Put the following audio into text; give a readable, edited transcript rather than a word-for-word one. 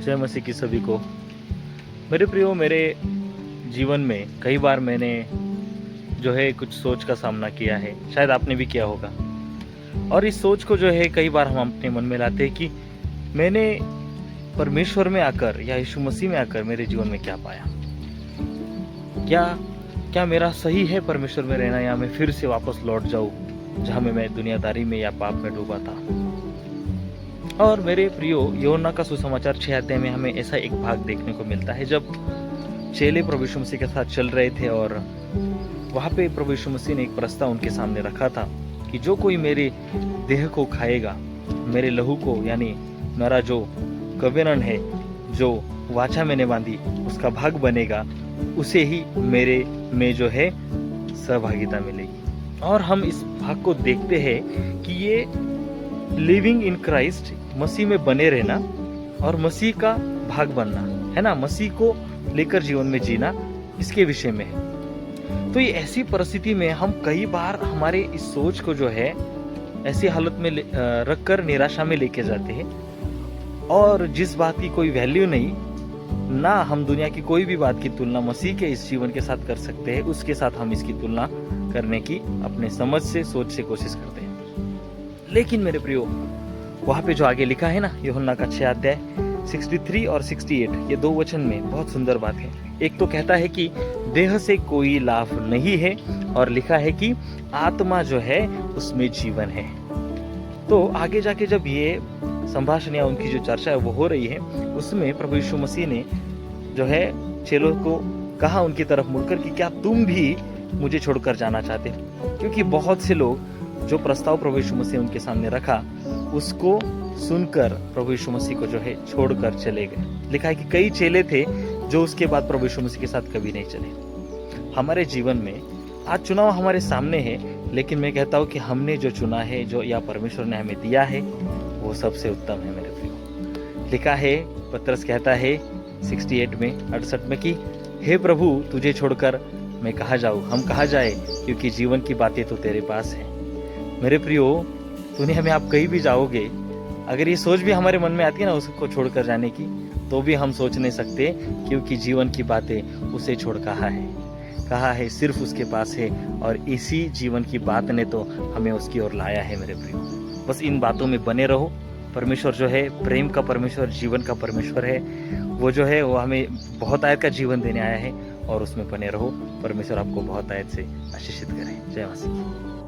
जय मसीह की सभी को। मेरे प्रियो, मेरे जीवन में कई बार मैंने जो है कुछ सोच का सामना किया है, शायद आपने भी किया होगा। और इस सोच को जो है कई बार हम अपने मन में लाते हैं कि मैंने परमेश्वर में आकर या यीशु मसीह में आकर मेरे जीवन में क्या पाया। क्या क्या मेरा सही है परमेश्वर में रहना, या मैं फिर से वापस लौट जाऊं जहां में मैं दुनियादारी में या पाप में डूबा था। और मेरे प्रियो, यूहन्ना का सुसमाचार 6 अध्याय में हमें ऐसा एक भाग देखने को मिलता है जब चेले प्रभु यीशु मसीह के साथ चल रहे थे और वहां पे प्रभु यीशु मसीह ने एक प्रस्ताव उनके सामने रखा था कि जो कोई मेरे देह को खाएगा, मेरे लहू को, यानी मेरा जो कवेनन है, जो वाचा मैंने बांधी, उसका भाग बनेगा, उसे ही मेरे में जो है सहभागिता मिलेगी। और हम इस भाग को देखते हैं कि ये लिविंग इन क्राइस्ट, मसीह में बने रहना और मसीह का भाग बनना है ना, मसीह को लेकर जीवन में जीना, इसके विषय में है। तो ये ऐसी परिस्थिति में हम कई बार हमारे इस सोच को जो है ऐसी हालत में रखकर निराशा में लेके जाते हैं, और जिस बात की कोई वैल्यू नहीं ना, हम दुनिया की कोई भी बात की तुलना मसीह के इस जीवन के साथ कर सकते हैं, उसके साथ हम इसकी तुलना करने की अपने समझ से, सोच से कोशिश करते हैं। लेकिन मेरे प्रियो, वहां पे जो आगे लिखा है ना, यूहन्ना का 6 अध्याय 63 और 68, ये 2 वचन में बहुत सुंदर बात है। एक तो कहता है कि देह से कोई लाभ नहीं है, और लिखा है कि आत्मा जो है उसमें जीवन है। तो आगे जाके जब ये संभाषण या उनकी जो चर्चा है वो हो रही है, उसमें प्रभु यीशु मसीह ने जो है चेलों को कहा उनकी तरफ मुड़कर कि क्या तुम भी मुझे छोड़कर जाना चाहते हो? क्योंकि बहुत से लोग जो प्रस्ताव प्रभु यीशु मसीह उनके सामने रखा, उसको सुनकर प्रभु यीशु मसीह को जो है छोड़कर चले गए। लिखा है कि कई चेले थे जो उसके बाद प्रभु यीशु मसीह के साथ कभी नहीं चले। हमारे जीवन में आज चुनाव हमारे सामने है, लेकिन मैं कहता हूँ कि हमने जो चुना है, जो या परमेश्वर ने हमें दिया है, वो सबसे उत्तम है मेरे प्रियो। लिखा है, पतरस कहता है 68 में 68 में कि हे प्रभु, तुझे छोड़कर मैं कहाँ जाऊँ, हम कहाँ जाए, क्योंकि जीवन की बातें तो तेरे पास है। मेरे प्रियो, दुनिया में आप कहीं भी जाओगे, अगर ये सोच भी हमारे मन में आती है ना उसको छोड़कर जाने की, तो भी हम सोच नहीं सकते, क्योंकि जीवन की बातें उसे छोड़ कहा है सिर्फ उसके पास है, और इसी जीवन की बात ने तो हमें उसकी ओर लाया है। मेरे प्रियो, बस इन बातों में बने रहो। परमेश्वर जो है प्रेम का परमेश्वर, जीवन का परमेश्वर है, वो जो है वो हमें बहुत आयत का जीवन देने आया है, और उसमें बने रहो। परमेश्वर आपको बहुत आयत से आशीषित करे। जय मसीह।